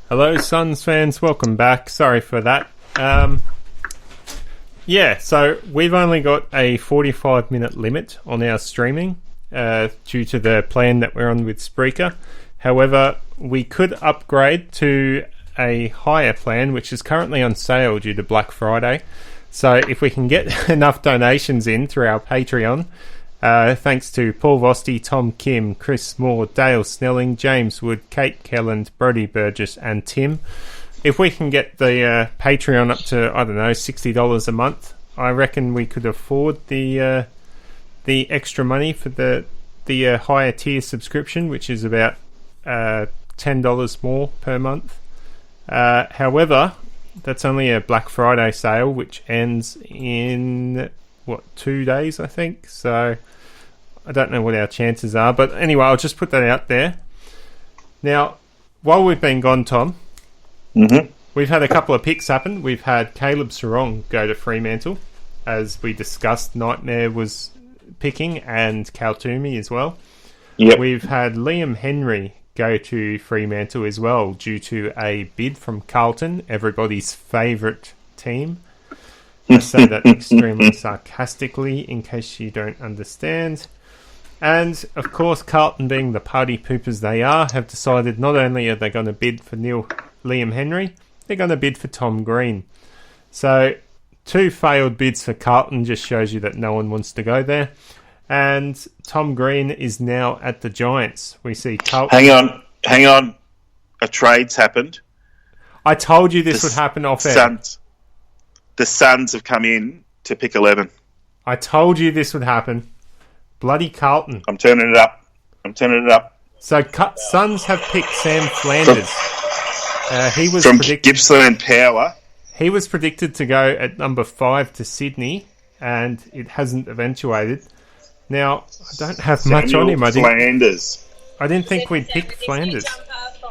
Hello, Suns fans. Welcome back. Sorry for that. So we've only got a 45-minute limit on our streaming due to the plan that we're on with Spreaker. However, we could upgrade to a higher plan, which is currently on sale due to Black Friday. So if we can get enough donations in through our Patreon, thanks to Paul Vosti, Tom Kim, Chris Moore, Dale Snelling, James Wood, Kate Kelland, Brody Burgess and Tim. If we can get the Patreon up to, $60 a month, I reckon we could afford the extra money for the higher tier subscription, which is about $10 more per month. However, that's only a Black Friday sale, which ends in 2 days, I think. So I don't know what our chances are, but anyway, I'll just put that out there. Now, while we've been gone, Tom, we've had a couple of picks happen. We've had Caleb Sarong go to Fremantle, as we discussed. Nightmare was picking, and Kaltumi as well. Yep. We've had Liam Henry go to Fremantle as well, due to a bid from Carlton, everybody's favourite team. I say that extremely sarcastically, in case you don't understand. And, of course, Carlton, being the party poopers they are, have decided not only are they going to bid for Liam Henry, they're going to bid for Tom Green. So, 2 failed bids for Carlton just shows you that no one wants to go there. And Tom Green is now at the Giants. We see Carlton... Hang on. A trade's happened. I told you this would happen off air. The Suns have come in to pick 11. I told you this would happen. Bloody Carlton. I'm turning it up. So Suns have picked Sam Flanders. He was from predicted, Gippsland Power. He was predicted to go at number 5 to Sydney, and it hasn't eventuated. Now, I don't have much on him. Flanders. I didn't think we'd pick Flanders. From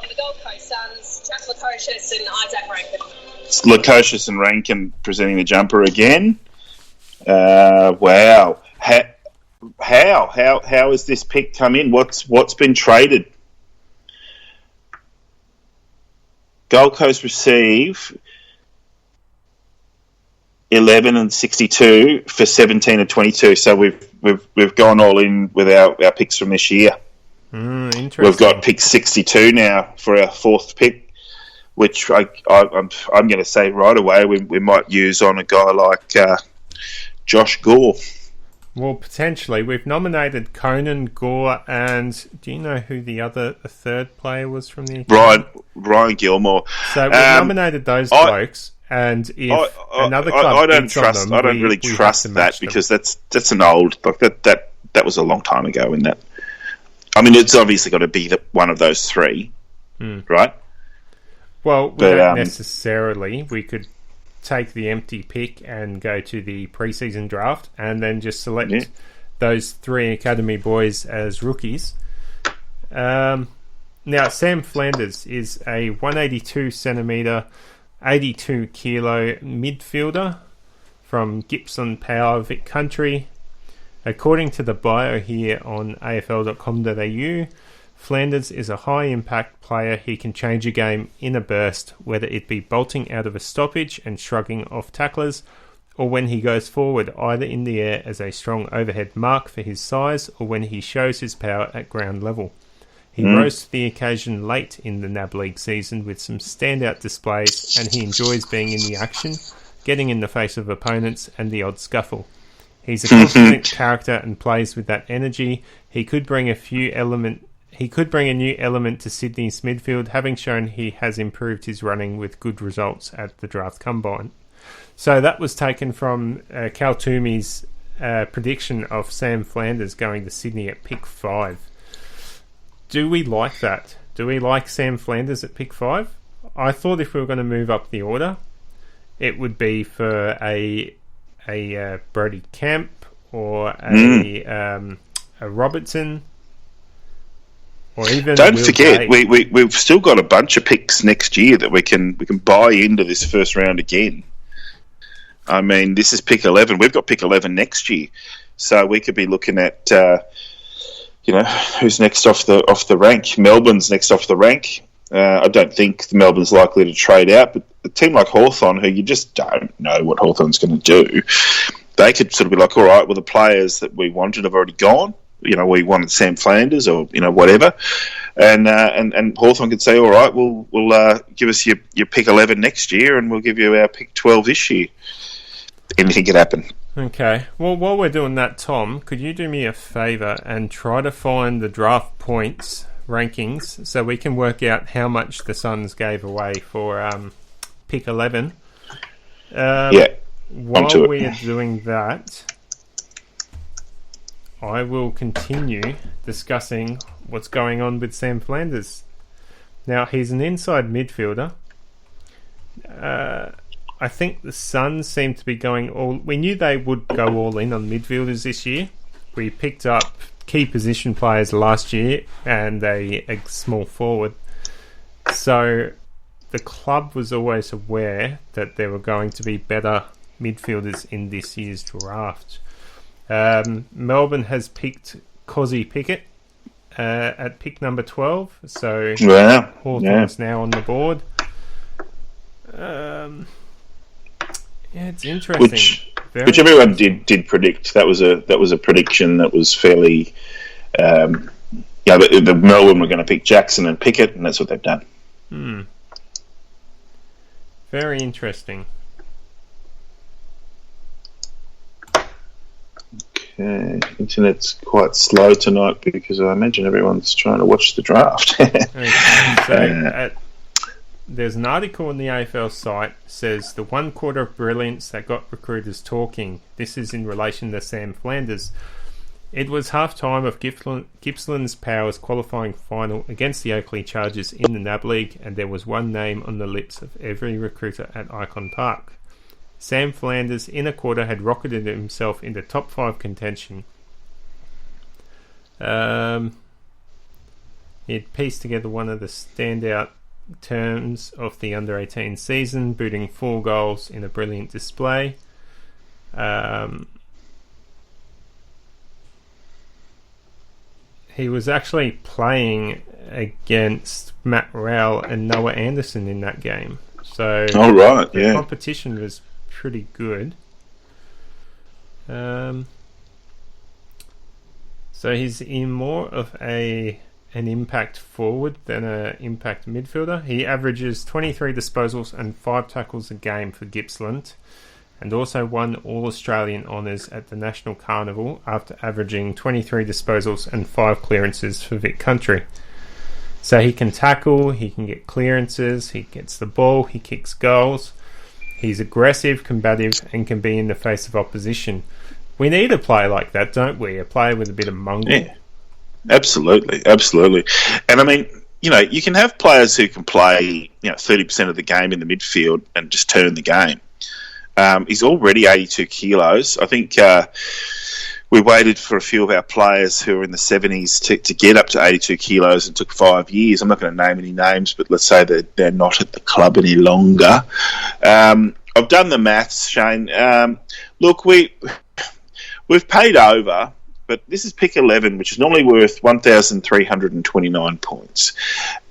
the Gold Coast Suns, Jack Lukosius and Isaac Rankin. It's Lukosius and Rankin presenting the jumper again. Wow. How has this pick come in? What's been traded? Gold Coast receive 11 and 62 for 17 and 22. So we've gone all in with our picks from this year. Interesting. We've got pick 62 now for our 4th pick, which I'm going to say right away we might use on a guy like Josh Gore. Well, potentially. We've nominated Conan, Gore, and do you know who the third player was from the Ryan Gilmore. So we've nominated those blokes, and if another club I don't really trust that, because that's an old that was a long time ago in that. I mean, it's obviously got to be one of those 3, right? Well, we don't necessarily. We could take the empty pick and go to the preseason draft and then just select those 3 academy boys as rookies. Now, Sam Flanders is a 182 centimetre, 82 kilo midfielder from Gippsland Power, Vic Country. According to the bio here on afl.com.au, Flanders is a high-impact player. He can change a game in a burst, whether it be bolting out of a stoppage and shrugging off tacklers, or when he goes forward, either in the air as a strong overhead mark for his size, or when he shows his power at ground level. He rose to the occasion late in the NAB League season with some standout displays, and he enjoys being in the action, getting in the face of opponents, and the odd scuffle. He's a confident character and plays with that energy. He could bring a new element to Sydney's midfield, having shown he has improved his running with good results at the draft combine. So that was taken from Kaltumi's prediction of Sam Flanders going to Sydney at pick 5. Do we like that? Do we like Sam Flanders at pick 5? I thought if we were going to move up the order, it would be for a Brody Kemp or a Robertson, or even don't Will forget Day. we've still got a bunch of picks next year that we can buy into this first round again. I mean, this is pick 11. We've got pick 11 next year, so we could be looking at who's next off the rank. Melbourne's next off the rank. I don't think Melbourne's likely to trade out, but a team like Hawthorn, who you just don't know what Hawthorn's going to do, they could sort of be like, all right, well, the players that we wanted have already gone. We wanted Sam Flanders or, whatever. And Hawthorn could say, all right, we'll give us your pick 11 next year and we'll give you our pick 12 this year. Anything could happen. Okay. Well, while we're doing that, Tom, could you do me a favour and try to find the draft points rankings so we can work out how much the Suns gave away for pick 11? While we are doing that, I will continue discussing what's going on with Sam Flanders. Now, he's an inside midfielder. I think the Suns seem to be going all... We knew they would go all in on midfielders this year. We picked up key position players last year and a small forward. So the club was always aware that there were going to be better midfielders in this year's draft. Melbourne has picked Cozzy Pickett at pick number 12. So Hawthorn's now on the board. It's interesting. Which everyone did predict. That was a prediction that was fairly. The Melbourne were going to pick Jackson and Pickett, and that's what they've done. Very interesting. Okay, internet's quite slow tonight because I imagine everyone's trying to watch the draft. There's an article on the AFL site says the 1/4 of brilliance that got recruiters talking. This is in relation to Sam Flanders. It was half-time of Gippsland's Powers qualifying final against the Oakley Chargers in the NAB League, and there was one name on the lips of every recruiter at Icon Park. Sam Flanders, in a quarter, had rocketed himself into top 5 contention. He had pieced together one of the standout terms of the under-18 season, booting 4 goals in a brilliant display. He was actually playing against Matt Rowell and Noah Anderson in that game. So the competition was pretty good. So he's in more of an impact forward than an impact midfielder. He averages 23 disposals and 5 tackles a game for Gippsland, and also won All-Australian honours at the National Carnival after averaging 23 disposals and 5 clearances for Vic Country. So he can tackle, he can get clearances, he gets the ball, he kicks goals. He's aggressive, combative, and can be in the face of opposition. We need a player like that, don't we? A player with a bit of mongrel. Yeah, absolutely. And I mean, you can have players who can play 30% of the game in the midfield and just turn the game. He's already 82 kilos. I think we waited for a few of our players who are in the 70s to get up to 82 kilos and took 5 years. I'm not going to name any names, but let's say that they're not at the club any longer. I've done the maths, Shane. Look, we've paid over, but this is pick 11, which is normally worth 1,329 points.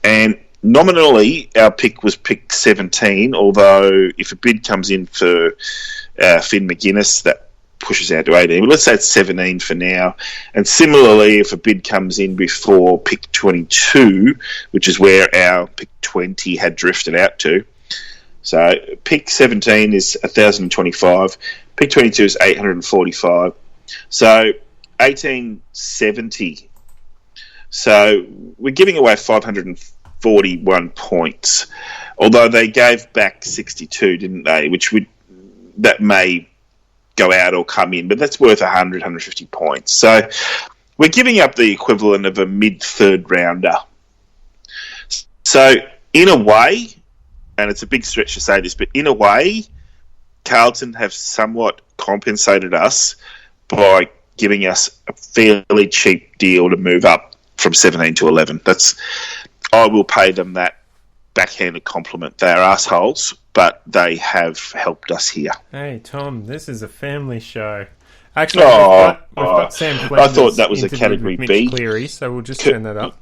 And nominally, our pick was pick 17, although if a bid comes in for Finn McGuinness, that pushes out to 18. But let's say it's 17 for now. And similarly, if a bid comes in before pick 22, which is where our pick 20 had drifted out to. So pick 17 is 1,025. Pick 22 is 845. So 1870. So we're giving away 541 points, although they gave back 62, didn't they? That may go out or come in, but that's worth 100, 150 points. So we're giving up the equivalent of a mid-third rounder. So in a way, and it's a big stretch to say this, but in a way, Carlton have somewhat compensated us by giving us a fairly cheap deal to move up from 17 to 11. I will pay them that backhanded compliment. They are assholes, but they have helped us here. Hey, Tom, this is a family show. Actually, we've got Sam Flanders. I thought that was a category B. Cleary, so we'll just turn that up.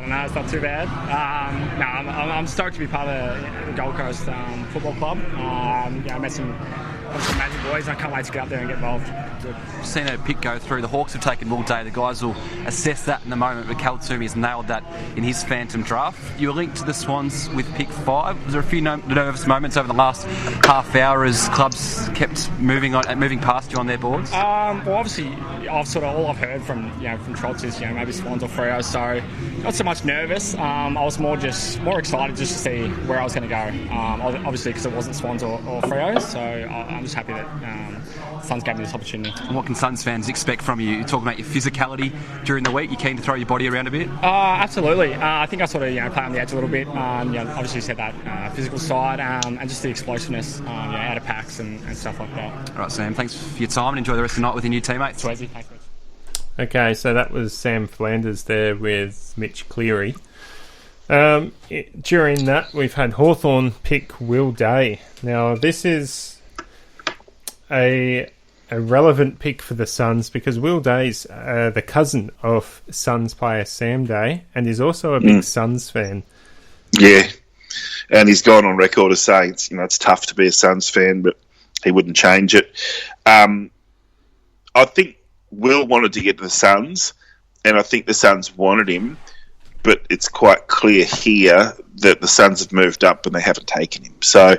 No, it's not too bad. I'm stoked to be part of the Gold Coast Football Club. I met some amazing boys, and I can't wait to get up there and get involved. We've seen a pick go through. The Hawks have taken all day. The guys will assess that in a moment, but Cal Toomey has nailed that in his Phantom draft. You were linked to the Swans with pick 5. Was there a few nervous moments over the last half hour as clubs kept moving past you on their boards? Well, obviously, all I've heard from Trots is maybe Swans or Freo, so not so much nervous. I was more excited just to see where I was going to go. Obviously, because it wasn't Swans or Freo, so I'm just happy that Suns gave me this opportunity. And what can Suns fans expect from you? You're talking about your physicality during the week. You keen to throw your body around a bit? Absolutely. I think I sort of play on the edge a little bit. Obviously, you said that physical side and just the explosiveness out of packs and stuff like that. All right, Sam. Thanks for your time and enjoy the rest of the night with your new teammates. Thanks, Mitch. Okay, so that was Sam Flanders there with Mitch Cleary. During that, we've had Hawthorn pick Will Day. Now, this is a relevant pick for the Suns because Will Day's the cousin of Suns player Sam Day and is also a big Suns fan. Yeah, and he's gone on record as saying it's tough to be a Suns fan, but he wouldn't change it. I think Will wanted to get to the Suns, and I think the Suns wanted him, but it's quite clear here that the Suns have moved up and they haven't taken him. So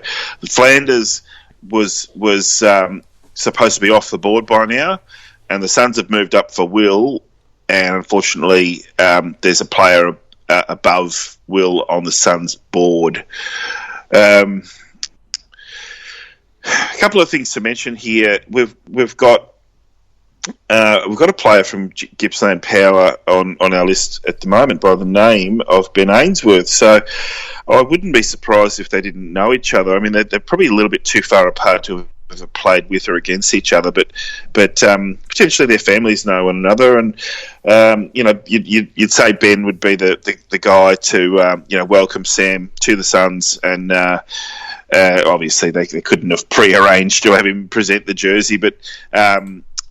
Flanders was supposed to be off the board by now, and the Suns have moved up for Will, and unfortunately there's a player above Will on the Suns board. A couple of things to mention here. We've got a player from Gippsland Power on our list at the moment by the name of Ben Ainsworth. So I wouldn't be surprised if they didn't know each other. I mean, they're probably a little bit too far apart to have played with or against each other, but potentially their families know one another. And you'd say Ben would be the guy to welcome Sam to the Suns, and obviously they couldn't have pre-arranged to have him present the jersey, but.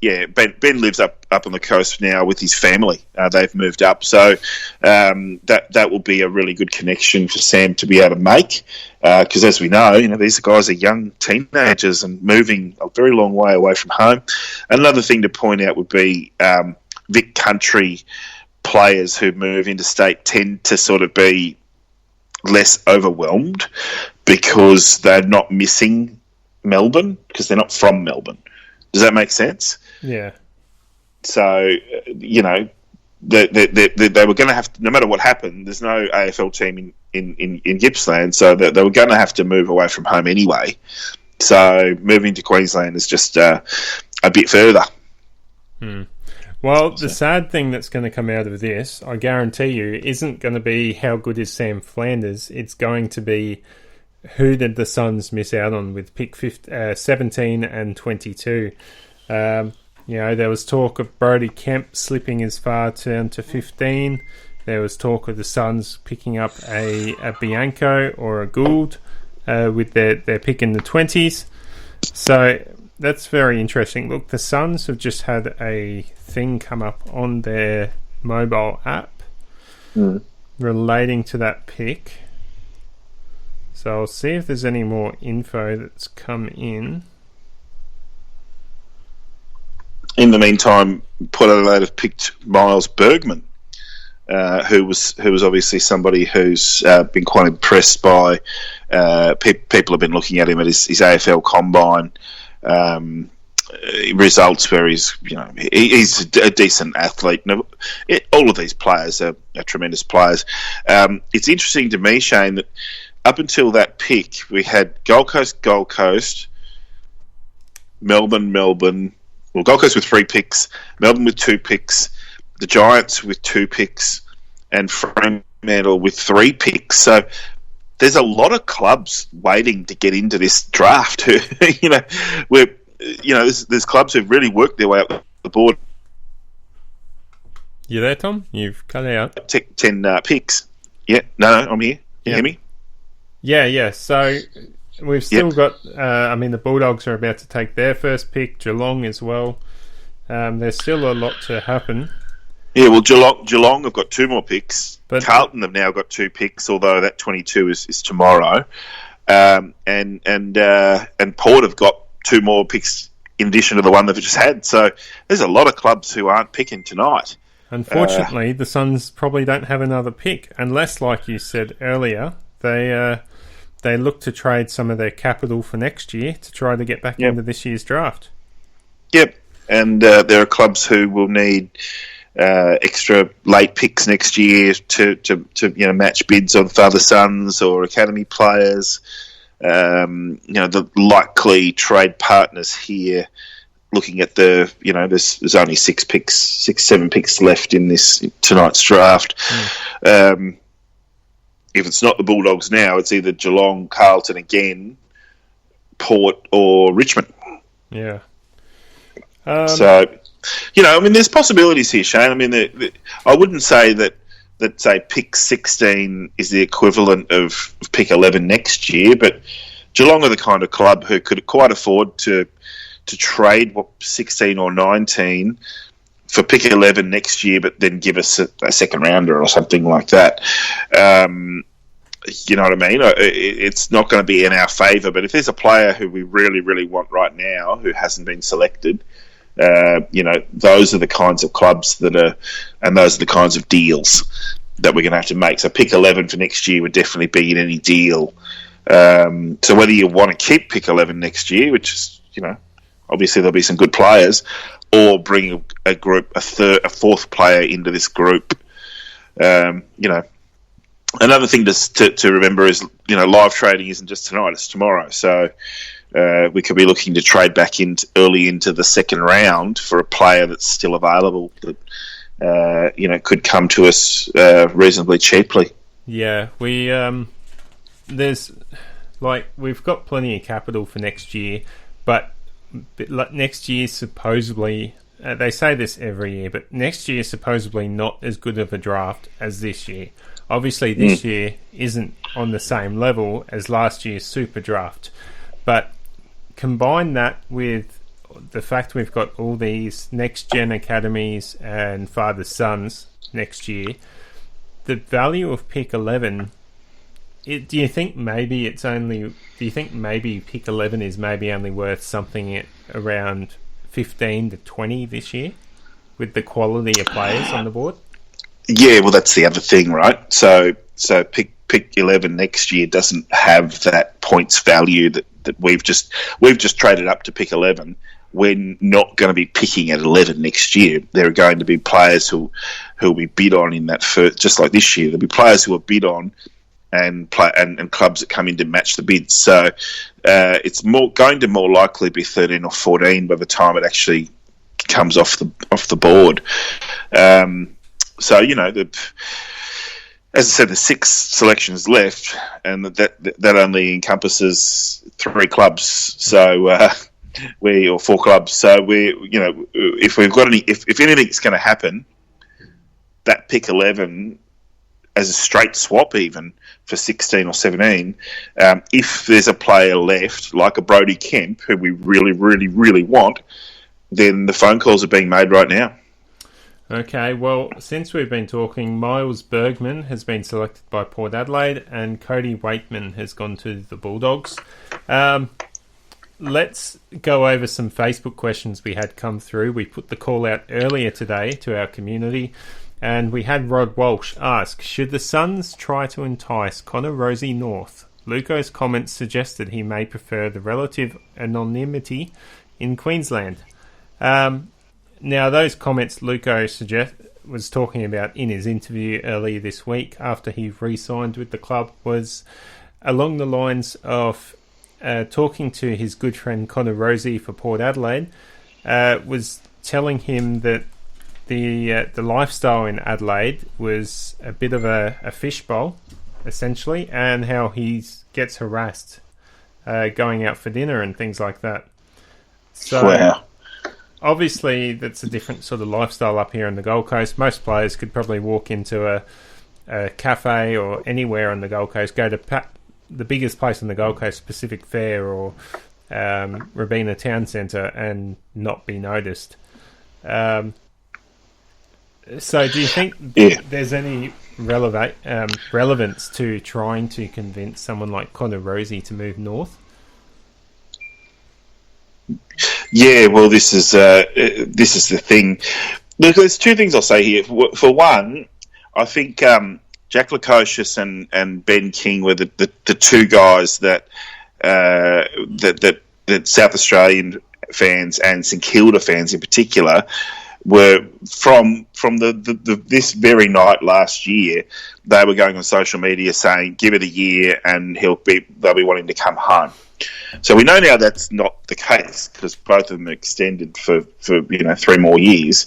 Ben lives up on the coast now with his family. They've moved up, so that will be a really good connection for Sam to be able to make. Because as we know, these guys are young teenagers and moving a very long way away from home. Another thing to point out would be Vic Country players who move interstate tend to sort of be less overwhelmed because they're not missing Melbourne because they're not from Melbourne. Does that make sense? Yeah. So, they were going to have to, no matter what happened, there's no AFL team in Gippsland, so they were going to have to move away from home anyway. So moving to Queensland is just a bit further. Well, the sad thing that's going to come out of this, I guarantee you, isn't going to be how good is Sam Flanders. It's going to be who did the Suns miss out on with pick 17 and 22. There was talk of Brody Kemp slipping as far down to 15. There was talk of the Suns picking up a Bianco or a Gould with their pick in the 20s. So that's very interesting. Look, the Suns have just had a thing come up on their mobile app relating to that pick. So I'll see if there's any more info that's come in. In the meantime, Port Adelaide have picked Miles Bergman, who was obviously somebody who's been quite impressed by. People have been looking at him at his AFL Combine results, where he's a decent athlete. All of these players are tremendous players. It's interesting to me, Shane, that up until that pick, we had Gold Coast, Melbourne. Well, Gold Coast with 3 picks, Melbourne with 2 picks, the Giants with 2 picks, and Fremantle with 3 picks. So there's a lot of clubs waiting to get into this draft. There's clubs who've really worked their way up the board. You there, Tom? You've cut out. 10 picks. Yeah, no, I'm here. Can you hear me? Yeah. So we've still got... the Bulldogs are about to take their first pick. Geelong as well. There's still a lot to happen. Yeah, well, Geelong have got 2 more picks. But Carlton have now got 2 picks, although that 22 is tomorrow. And Port have got 2 more picks in addition to the one they've just had. So there's a lot of clubs who aren't picking tonight. Unfortunately, the Suns probably don't have another pick, unless, like you said earlier, they look to trade some of their capital for next year to try to get back into this year's draft. Yep, and there are clubs who will need extra late picks next year to match bids on father sons or academy players. The likely trade partners here. Looking at there's only 7 picks left in this tonight's draft. If it's not the Bulldogs now, it's either Geelong, Carlton again, Port, or Richmond. Yeah. There's possibilities here, Shane. I mean, I wouldn't say that say pick 16 is the equivalent of pick 11 next year, but Geelong are the kind of club who could quite afford to trade 16 or 19 for pick 11 next year, but then give us a second rounder or something like that. You know what I mean? It's not going to be in our favour, but if there's a player who we really, really want right now who hasn't been selected, those are the kinds of clubs and those are the kinds of deals that we're going to have to make. So pick 11 for next year would definitely be in any deal. So whether you want to keep pick 11 next year, which is, obviously there'll be some good players, or bring a fourth player into this group. Another thing to remember is, live trading isn't just tonight, it's tomorrow. So we could be looking to trade back early into the second round for a player that's still available that, could come to us reasonably cheaply. Yeah, we've got plenty of capital for next year, but next year supposedly, they say this every year, but next year supposedly not as good of a draft as this year. Obviously, this year isn't on the same level as last year's super draft, but combine that with the fact we've got all these next-gen academies and father sons next year, the value of pick 11... do you think maybe pick 11 is maybe only worth something around 15 to 20 this year with the quality of players on the board? Yeah, well, that's the other thing, right? So pick 11 next year doesn't have that points value that we've just traded up to pick 11. We're not going to be picking at 11 next year. There are going to be players who will be bid on in that first, just like this year. There'll be players who are bid on and clubs that come in to match the bids. So it's going to more likely be 13 or 14 by the time it actually comes off the board. As I said, there's 6 selections left, and that only encompasses 3 clubs. So or 4 clubs. So if we've got if anything's going to happen, that pick 11 as a straight swap even for 16 or 17, if there's a player left, like a Brodie Kemp, who we really, really, really want, then the phone calls are being made right now. Okay, well, since we've been talking, Miles Bergman has been selected by Port Adelaide and Cody Waitman has gone to the Bulldogs. Let's go over some Facebook questions we had come through. We put the call out earlier today to our community, and we had Rod Walsh ask, should the Suns try to entice Connor Rozee north? Luco's comments suggested he may prefer the relative anonymity in Queensland. Now, those comments Luco was talking about in his interview earlier this week after he re-signed with the club was along the lines of talking to his good friend Connor Rozee for Port Adelaide, was telling him that the lifestyle in Adelaide was a bit of a fishbowl, essentially, and how he gets harassed going out for dinner and things like that. So, wow. Obviously, that's a different sort of lifestyle up here on the Gold Coast. Most players could probably walk into a cafe or anywhere on the Gold Coast, go to the biggest place on the Gold Coast, Pacific Fair or Robina Town Centre, and not be noticed. So do you think there's any relevance to trying to convince someone like Connor Rosie to move north? Yeah, well, this is the thing. Look, there's two things I'll say here. For one, I think Jack Lukosius and Ben King were the two guys that South Australian fans and St Kilda fans in particular were from this very night last year. They were going on social media saying, "Give it a year, and they'll be wanting to come home." So we know now that's not the case because both of them are extended for 3 more years.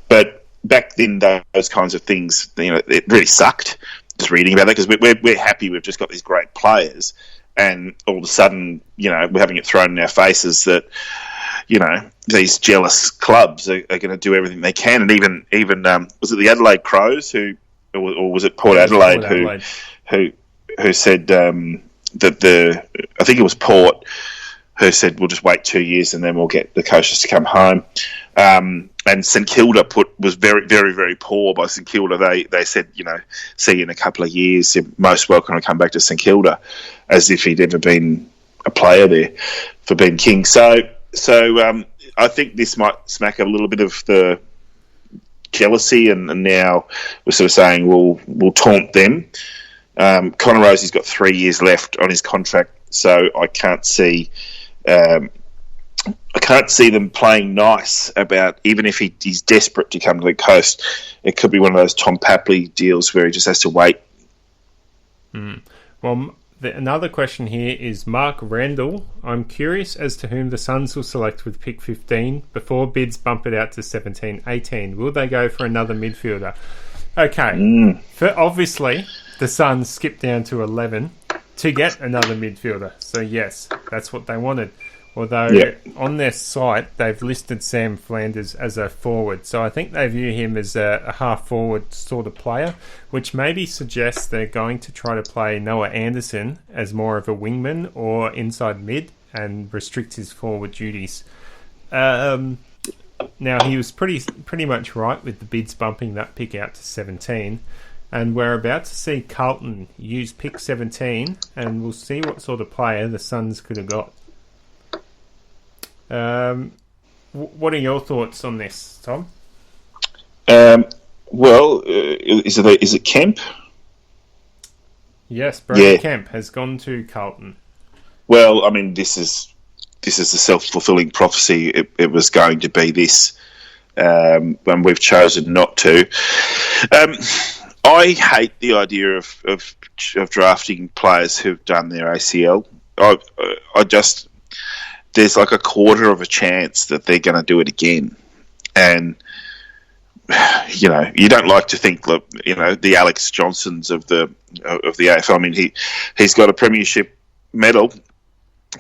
But back then, those kinds of things, it really sucked just reading about that because we're happy we've just got these great players, and all of a sudden, we're having it thrown in our faces that these jealous clubs are going to do everything they can, and even was it the Adelaide Crows or was it Port Adelaide who said that I think it was Port who said we'll just wait 2 years and then we'll get the coaches to come home. And St Kilda was very, very, very poor by St Kilda. They said, see you in a couple of years. You're most welcome to come back to St Kilda, as if he'd ever been a player there for Ben King. So I think this might smack a little bit of the jealousy, and now we're sort of saying we'll taunt them. Connor Rosie's got 3 years left on his contract, so I can't see them playing nice about, even if he's desperate to come to the coast. It could be one of those Tom Papley deals where he just has to wait. Well, another question here is Mark Randall. I'm curious as to whom the Suns will select with pick 15 before bids bump it out to 17, 18. Will they go for another midfielder? Okay. Obviously, the Suns skipped down to 11 to get another midfielder. So, yes, that's what they wanted. Although on their site, they've listed Sam Flanders as a forward. So I think they view him as a half-forward sort of player, which maybe suggests they're going to try to play Noah Anderson as more of a wingman or inside mid and restrict his forward duties. Now, he was pretty much right with the bids bumping that pick out to 17. And we're about to see Carlton use pick 17, and we'll see what sort of player the Suns could have got. What are your thoughts on this, Tom? Well, is it Kemp? Yes, Brody Kemp has gone to Carlton. Well, I mean, this is a self-fulfilling prophecy. It was going to be this, and we've chosen not to. I hate the idea of drafting players who've done their ACL. I just, there's like a quarter of a chance that they're going to do it again. And, you don't like to think, the Alex Johnsons of the AFL. I mean, he's got a premiership medal,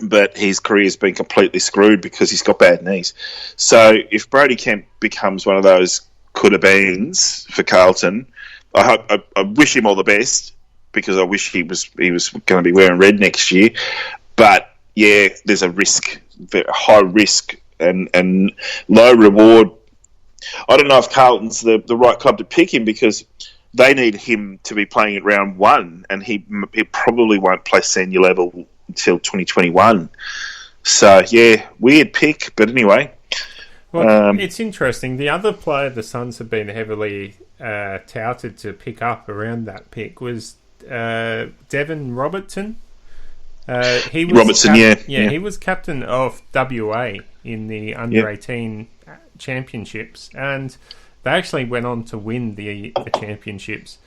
but his career's been completely screwed because he's got bad knees. So if Brody Kemp becomes one of those could-have-beens for Carlton, I wish him all the best because I wish he was going to be wearing red next year. But yeah, there's a risk, high risk and low reward. I don't know if Carlton's the right club to pick him because they need him to be playing at round 1, and he probably won't play senior level until 2021. So yeah, weird pick, but anyway. Well, it's interesting. The other player the Suns have been heavily touted to pick up around that pick was Devon Robertson. He was he was captain of WA in the under-18 championships, and they actually went on to win the championships.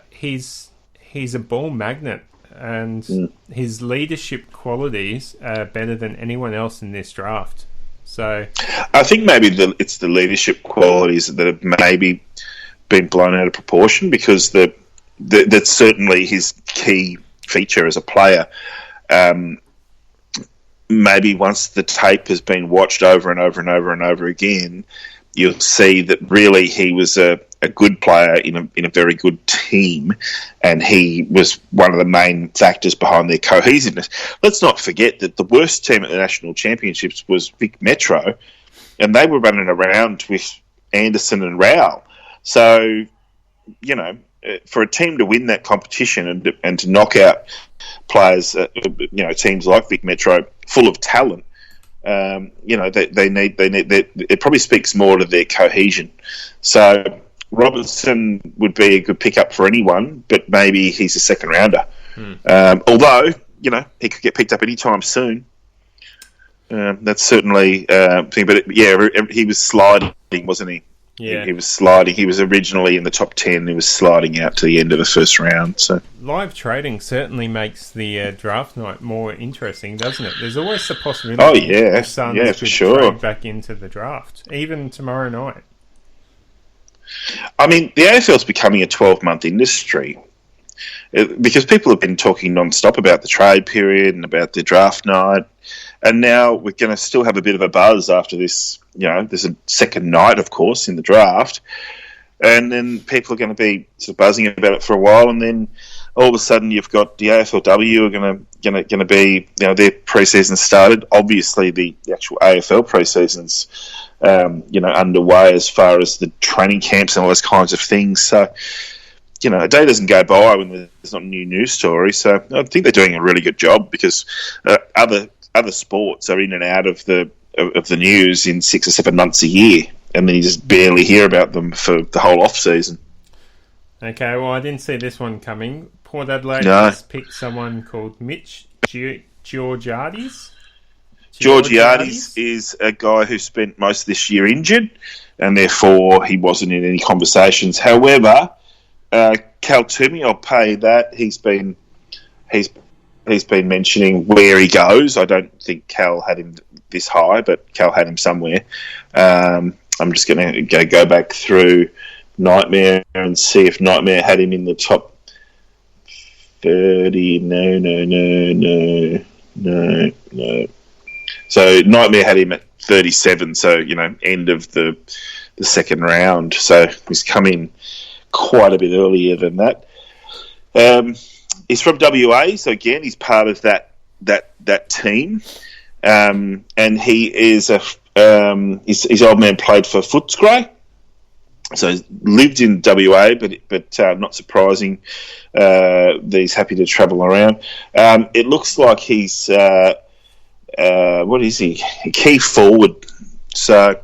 He's a ball magnet, and his leadership qualities are better than anyone else in this draft. So I think maybe it's the leadership qualities that have maybe been blown out of proportion because that's certainly his key feature as a player. Maybe once the tape has been watched over and over and over and over again, you'll see that really he was a good player in a very good team, and he was one of the main factors behind their cohesiveness. Let's not forget that the worst team at the national championships was Vic Metro, and they were running around with Anderson and Rowell. So, you know, for a team to win that competition and to knock out players, you know, teams like Vic Metro, full of talent, you know, they need. It probably speaks more to their cohesion. So Robertson would be a good pickup for anyone, but maybe he's a second rounder. Although, you know, he could get picked up anytime soon. That's certainly thing. But he was sliding, wasn't he? Yeah, he was sliding. He was originally in the top 10. He was sliding out to the end of the first round. So live trading certainly makes the draft night more interesting, doesn't it? There's always the possibility. The Suns could trade back into the draft, even tomorrow night. I mean, the AFL is becoming a 12-month industry because people have been talking non-stop about the trade period and about the draft night. And now we're going to still have a bit of a buzz after this. You know, there's a second night, of course, in the draft, and then people are going to be sort of buzzing about it for a while, and then all of a sudden you've got the AFLW are going to be, you know, their preseason started. Obviously, the actual AFL preseason's you know, underway as far as the training camps and all those kinds of things. So, you know, a day doesn't go by when there's not a new news story. So I think they're doing a really good job because other sports are in and out of the news in 6 or 7 months a year, and then you just barely hear about them for the whole off season. Okay, well, I didn't see this one coming. Port Adelaide has picked someone called Mitch Georgiades. Georgiades is a guy who spent most of this year injured, and therefore he wasn't in any conversations. However, Cal Toomey, I'll pay that. He's been mentioning where he goes. I don't think Cal had him this high, but Cal had him somewhere. I'm just going to go back through Nightmare and see if Nightmare had him in the top 30. No. So Nightmare had him at 37, so, you know, end of the second round. So he's come in quite a bit earlier than that. He's from WA, so again, he's part of that team. And he is his old man played for Footscray, so he's lived in WA, but not surprising that he's happy to travel around. It looks like he's what is he? Key forward, so,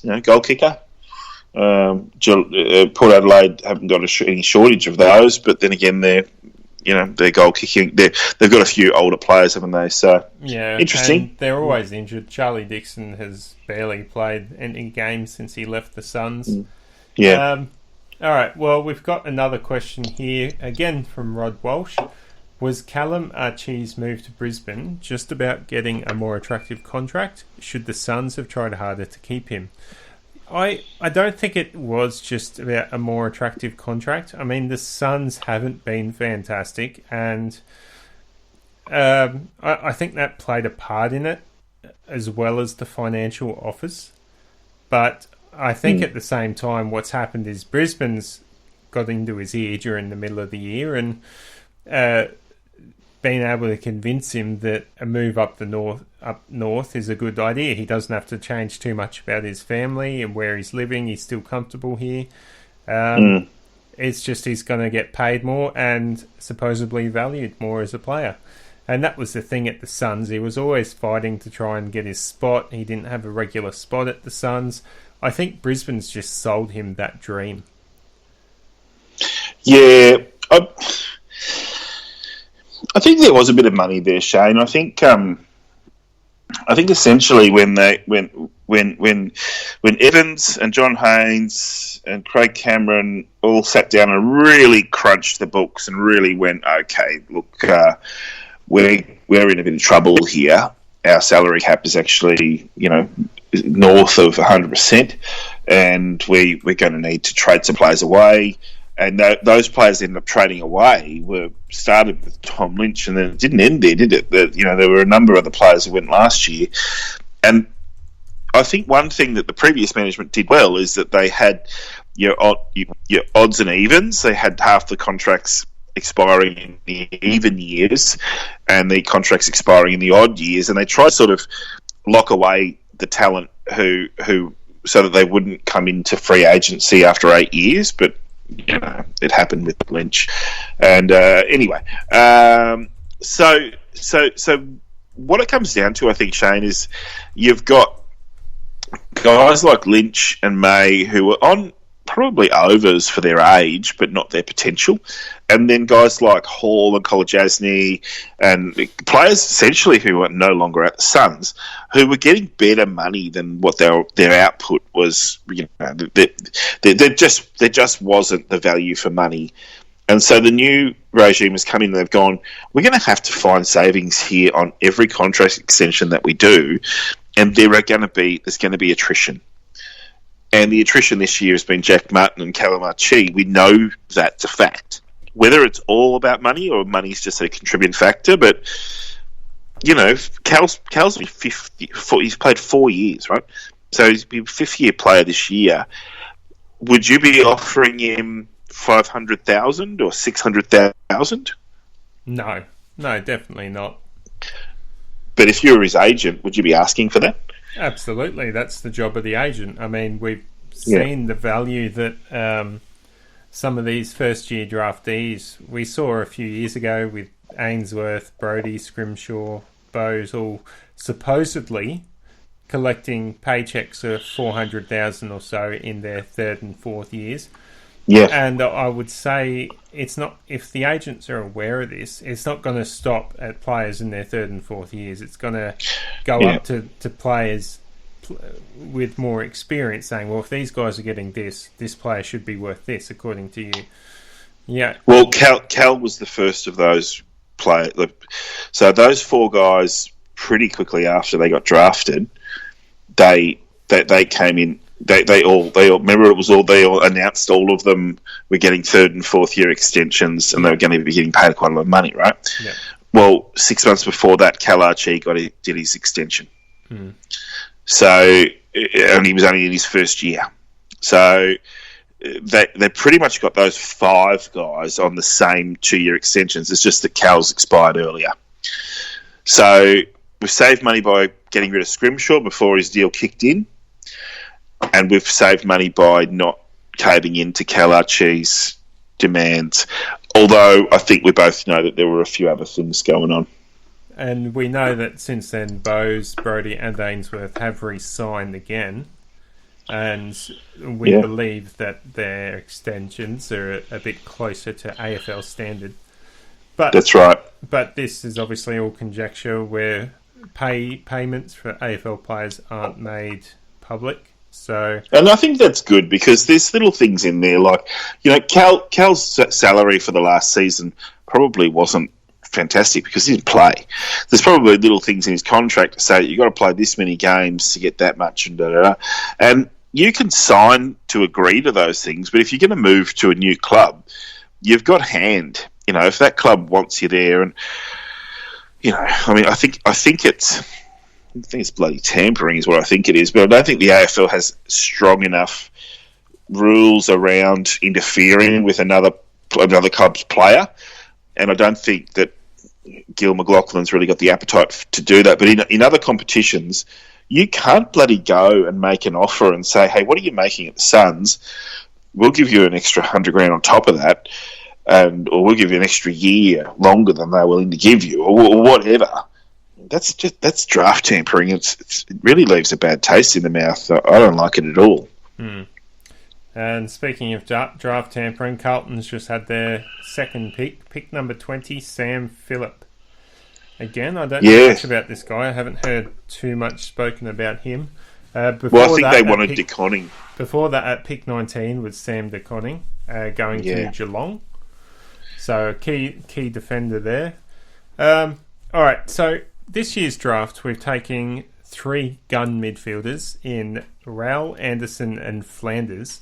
you know, goal kicker. Port Adelaide haven't got any shortage of those, but then again, they're goal kicking. They've got a few older players, haven't they? So yeah, interesting. And they're always injured. Charlie Dixon has barely played any games since he left the Suns. Yeah. All right. Well, we've got another question here again from Rod Walsh. Was Callum Archie's move to Brisbane just about getting a more attractive contract? Should the Suns have tried harder to keep him? I don't think it was just about a more attractive contract. I mean, the Suns haven't been fantastic, and I think that played a part in it, as well as the financial offers. But I think at the same time, what's happened is Brisbane's got into his ear during the middle of the year and been able to convince him that a move up north is a good idea. He doesn't have to change too much about his family and where he's living. He's still comfortable here. It's just he's going to get paid more and supposedly valued more as a player. And that was the thing at the Suns. He was always fighting to try and get his spot. He didn't have a regular spot at the Suns. I think Brisbane's just sold him that dream. Yeah, I think there was a bit of money there, Shane. I think essentially when Evans and John Haynes and Craig Cameron all sat down and really crunched the books and really went, okay, look, we're in a bit of trouble here. Our salary cap is actually, you know, north of 100%, and we're going to need to trade some players away. And those players ended up trading away started with Tom Lynch, and then it didn't end there, did it? There were a number of other players who went last year. And I think one thing that the previous management did well is that they had your odds and evens. They had half the contracts expiring in the even years and the contracts expiring in the odd years, and they tried to sort of lock away the talent who so that they wouldn't come into free agency after 8 years, but it happened with Lynch. And anyway, so what it comes down to, I think, Shane, is you've got guys like Lynch and May who are on probably overs for their age, but not their potential. And then guys like Hall and Kolajasny and players essentially who are no longer at the Suns, who were getting better money than what their output was. There just wasn't the value for money. And so the new regime has come in and they've gone, we're going to have to find savings here on every contract extension that we do, and there's going to be attrition. And the attrition this year has been Jack Martin and Callum Archie. We know that's a fact. Whether it's all about money or money's just a contributing factor, but Cal's been 50. He's played 4 years, right? So he's been a fifth-year player this year. Would you be offering him 500,000 or 600,000? No, definitely not. But if you were his agent, would you be asking for that? Absolutely, that's the job of the agent. I mean, we've seen the value that some of these first-year draftees, we saw a few years ago with Ainsworth, Brodie, Scrimshaw, Bowes, all supposedly collecting paychecks of 400,000 or so in their third and fourth years. Yeah. And I would say it's not, if the agents are aware of this, it's not going to stop at players in their third and fourth years. It's going to go up to players with more experience saying, well, if these guys are getting this player should be worth this, according to you. Yeah. Well, Cal was the first of those players. So those four guys, pretty quickly after they got drafted, they came in. They all remember they all announced all of them were getting third and fourth year extensions, and they were going to be getting paid quite a lot of money, right? Yeah. Well, 6 months before that, Cal Archie did his extension. So, and he was only in his first year. So they pretty much got those five guys on the same 2-year extensions. It's just that Cal's expired earlier. So we saved money by getting rid of Scrimshaw before his deal kicked in. And we've saved money by not caving into Cal Archie's demands. Although I think we both know that there were a few other things going on. And we know that since then, Bowes, Brodie and Ainsworth have re-signed again. And we believe that their extensions are a bit closer to AFL standard. But that's right. But this is obviously all conjecture where payments for AFL players aren't made public. So, and I think that's good because there's little things in there like, Cal's salary for the last season probably wasn't fantastic because he didn't play. There's probably little things in his contract to say you've got to play this many games to get that much and da-da-da. And you can sign to agree to those things, but if you're going to move to a new club, you've got hand. If that club wants you there, and I think it's bloody tampering is what I think it is, but I don't think the AFL has strong enough rules around interfering with another club's player, and I don't think that Gil McLaughlin's really got the appetite to do that. But in other competitions, you can't bloody go and make an offer and say, hey, what are you making at the Suns? We'll give you an extra $100,000 on top of that, or we'll give you an extra year longer than they're willing to give you, or whatever. That's draft tampering. It really leaves a bad taste in the mouth. I don't like it at all. And speaking of draft tampering, Carlton's just had their second pick number 20, Sam Phillip. Again, I don't know much about this guy. I haven't heard too much spoken about him. I think they wanted De Koning. Before that, at pick 19 was Sam De Koning going to Geelong. So a key defender there. All right, so this year's draft, we're taking 3 gun midfielders in Rowell, Anderson and Flanders.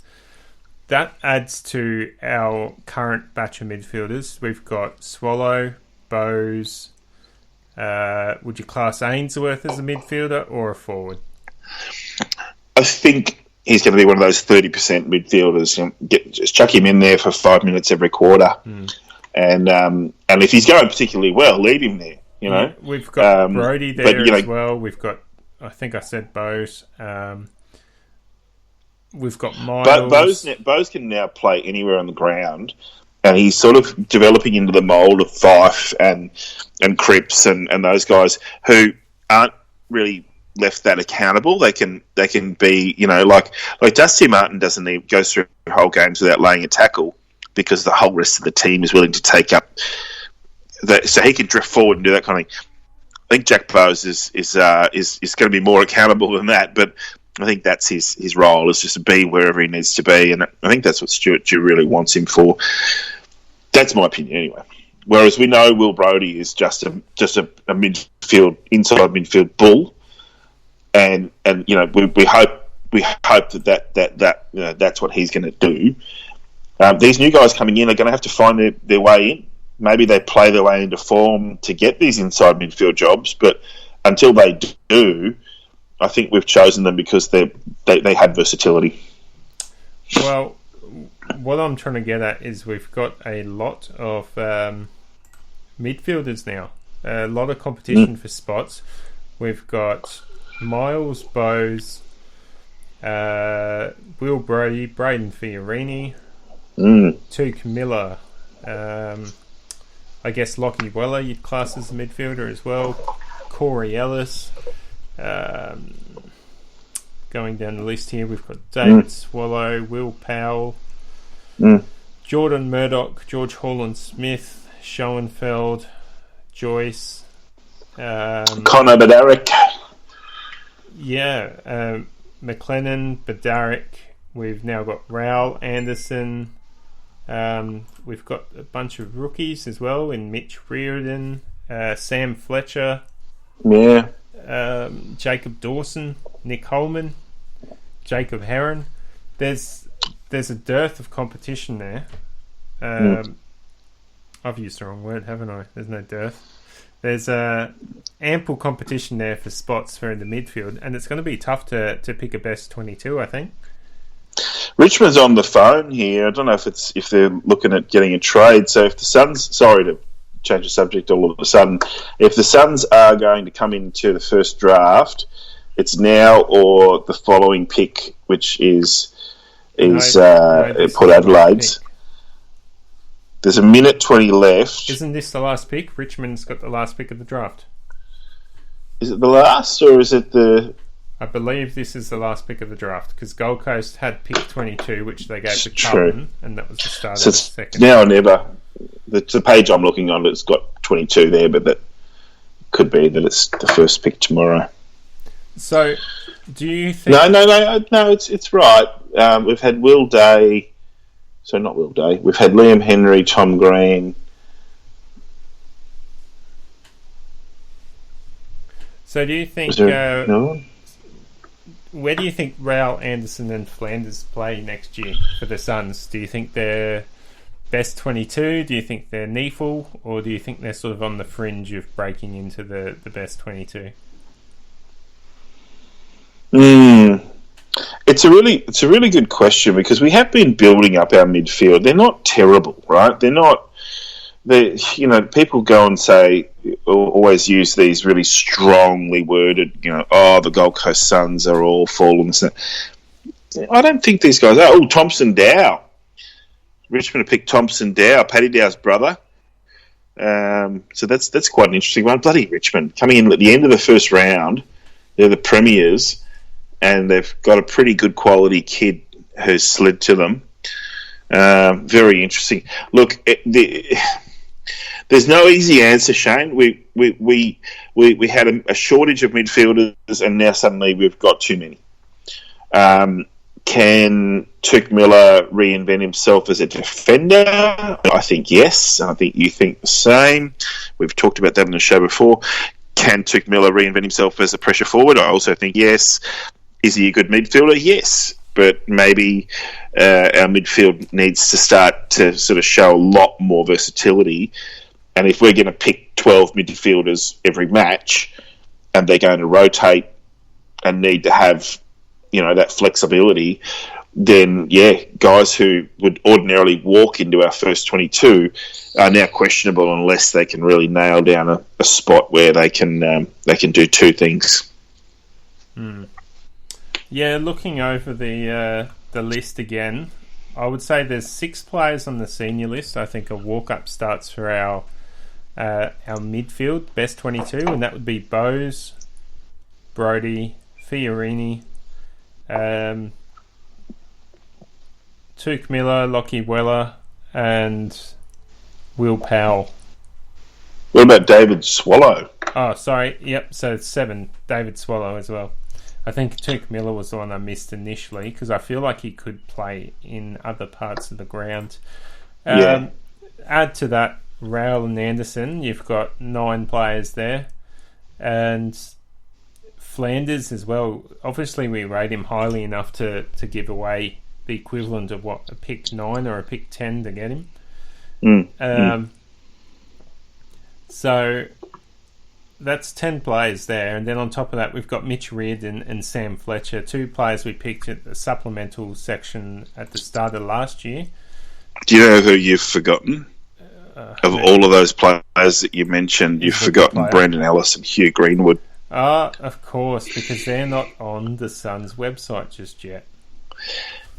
That adds to our current batch of midfielders. We've got Swallow, Bowes. Would you class Ainsworth as a midfielder or a forward? I think he's going to be one of those 30% midfielders. Just chuck him in there for 5 minutes every quarter. And if he's going particularly well, leave him there. We've got Brodie there as well. We've got, I think I said Bowes. we've got Miles. But Bose can now play anywhere on the ground, and he's sort of developing into the mould of Fife and Cripps and those guys who aren't really left that accountable. They can be, like Dusty Martin goes through whole games without laying a tackle because the whole rest of the team is willing to take up that, so he can drift forward and do that kind of thing. I think Jack Bowes is going to be more accountable than that, but I think that's his role, is just to be wherever he needs to be, and I think that's what Stuart Dew really wants him for. That's my opinion anyway. Whereas we know Will Brodie is just a midfield, inside midfield bull, and we hope that that's what he's going to do. These new guys coming in are going to have to find their way in. Maybe they play their way into form to get these inside midfield jobs, but until they do, I think we've chosen them because they have versatility. Well, what I'm trying to get at is we've got a lot of midfielders now. A lot of competition for spots. We've got Miles, Bowes, Will Brodie, Braden Fiorini, Tuke Miller, I guess Lockie Weller you'd class as a midfielder as well, Corey Ellis. Going down the list here, we've got David Swallow, Will Powell, Jordan Murdoch, George Holland-Smith, Schoenfeld, Joyce, Connor Bedarick. Yeah, McLennan, Bedarick. We've now got Raul Anderson. We've got a bunch of rookies as well in Mitch Reardon, Sam Fletcher, Jacob Dawson, Nick Holman, Jacob Heron. There's a dearth of competition there. I've used the wrong word, haven't I? There's no dearth. There's ample competition there for spots for in the midfield, and it's going to be tough to pick a best 22, I think. Richmond's on the phone here. I don't know if they're looking at getting a trade. So if the Suns, sorry to change the subject all of a sudden, if the Suns are going to come into the first draft, it's now or the following pick, which is Port Adelaide's. There's a minute 20 left. Isn't this the last pick? Richmond's got the last pick of the draft. Is it the last, or is it the... I believe this is the last pick of the draft, because Gold Coast had pick 22, which they gave to Carlton, and that was the start of the second. Now or never. The page I'm looking on, it's got 22 there, but that could be that it's the first pick tomorrow. So, do you think... No, it's right. We've had Will Day... So not Will Day. We've had Liam Henry, Tom Green. So do you think... Where do you think Raul Anderson and Flanders play next year for the Suns? Do you think they're best 22? Do you think they're NEAFL? Or do you think they're sort of on the fringe of breaking into the best 22? It's a really good question, because we have been building up our midfield. They're not terrible, right? People go and say, always use these really strongly worded, the Gold Coast Suns are all fallen. I don't think these guys are. Oh, Thompson Dow. Richmond picked Thompson Dow, Paddy Dow's brother. So that's quite an interesting one. Bloody Richmond coming in at the end of the first round. They're the premiers, and they've got a pretty good quality kid who's slid to them. Very interesting. Look, there's no easy answer, Shane. We had a shortage of midfielders, and now suddenly we've got too many. Can Tuke Miller reinvent himself as a defender? I think yes. I think you think the same. We've talked about that on the show before. Can Tuke Miller reinvent himself as a pressure forward? I also think yes. Is he a good midfielder? Yes. But maybe our midfield needs to start to sort of show a lot more versatility. And if we're going to pick 12 midfielders every match, and they're going to rotate and need to have, that flexibility, then, guys who would ordinarily walk into our first 22 are now questionable unless they can really nail down a spot where they can do two things. Yeah, looking over the the list again, I would say there's 6 players on the senior list. I think a walk-up starts for our midfield, best 22, and that would be Bowes, Brodie, Fiorini, Tuke Miller, Lockie Weller, and Will Powell. What about David Swallow? Oh, sorry. Yep, so it's 7. David Swallow as well. I think Tuke Miller was the one I missed initially because I feel like he could play in other parts of the ground. Add to that Rowell and Anderson. You've got 9 players there. And Flanders as well. Obviously, we rate him highly enough to give away the equivalent of what, a pick 9 or a pick 10 to get him. So that's 10 players there, and then on top of that we've got Mitch Reardon and Sam Fletcher, 2 players we picked at the supplemental section at the start of last year. Do you know who you've forgotten? Of all of those players that you mentioned, you've forgotten Brandon Ellis and Hugh Greenwood. Of course, because they're not on the Suns website just yet.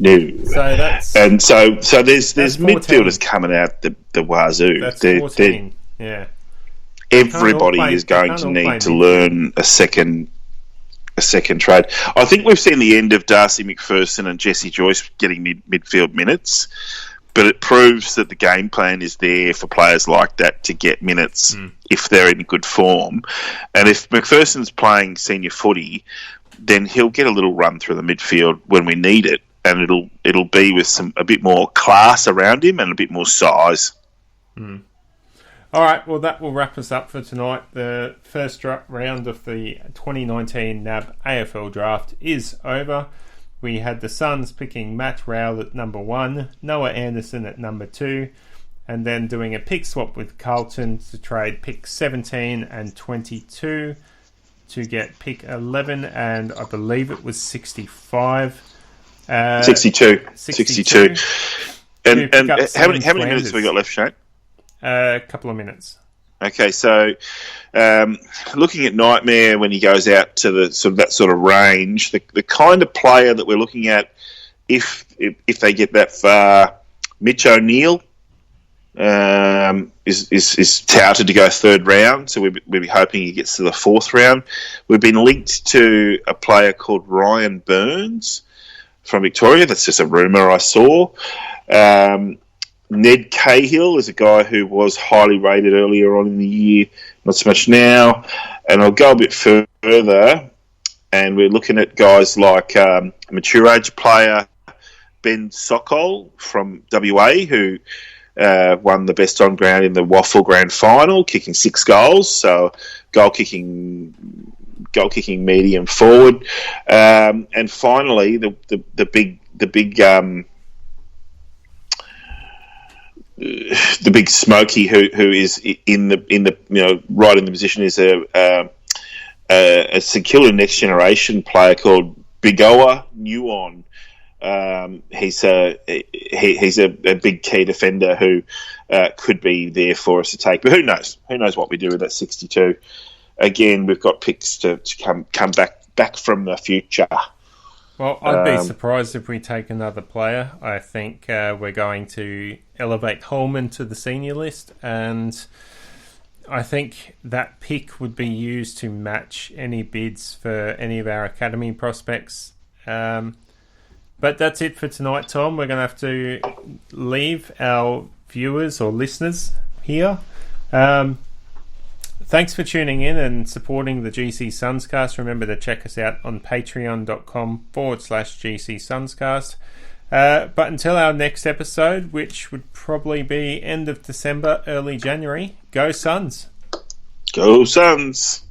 No. So that's so there's midfielders coming out the wazoo. That's 14. Yeah. Everybody is going to need to learn a second trade. I think we've seen the end of Darcy McPherson and Jesse Joyce getting midfield minutes, but it proves that the game plan is there for players like that to get minutes if they're in good form. And if McPherson's playing senior footy, then he'll get a little run through the midfield when we need it, and it'll be with a bit more class around him and a bit more size. All right, well, that will wrap us up for tonight. The first round of the 2019 NAB AFL draft is over. We had the Suns picking Matt Rowell at number 1, Noah Anderson at number 2, and then doing a pick swap with Carlton to trade pick 17 and 22 to get pick 11, and I believe it was 65. 62. And how many minutes have we got left, Shane? A couple of minutes. Okay, so looking at Nightmare when he goes out to the that sort of range, the kind of player that we're looking at, if they get that far, Mitch O'Neill is touted to go 3rd round, so we'll be hoping he gets to the 4th round. We've been linked to a player called Ryan Burns from Victoria. That's just a rumour I saw. Ned Cahill is a guy who was highly rated earlier on in the year, not so much now. And I'll go a bit further, and we're looking at guys like a mature age player, Ben Sokol from WA, who won the best on ground in the Waffle Grand Final, kicking 6 goals. So goal kicking medium forward. And finally, the big smoky who is in the right in the position is a St Kilda next generation player called Bigoa Nuon. He's a big key defender who could be there for us to take, but who knows what we do with that 62. Again, we've got picks to come back from the future. Well, I'd be surprised if we take another player. I think we're going to elevate Holman to the senior list, and I think that pick would be used to match any bids for any of our academy prospects. But that's it for tonight, Tom. We're going to have to leave our viewers or listeners here. Thanks for tuning in and supporting the GC Sunscast. Remember to check us out on patreon.com/GC Sunscast. But until our next episode, which would probably be end of December, early January, go Suns! Go Suns!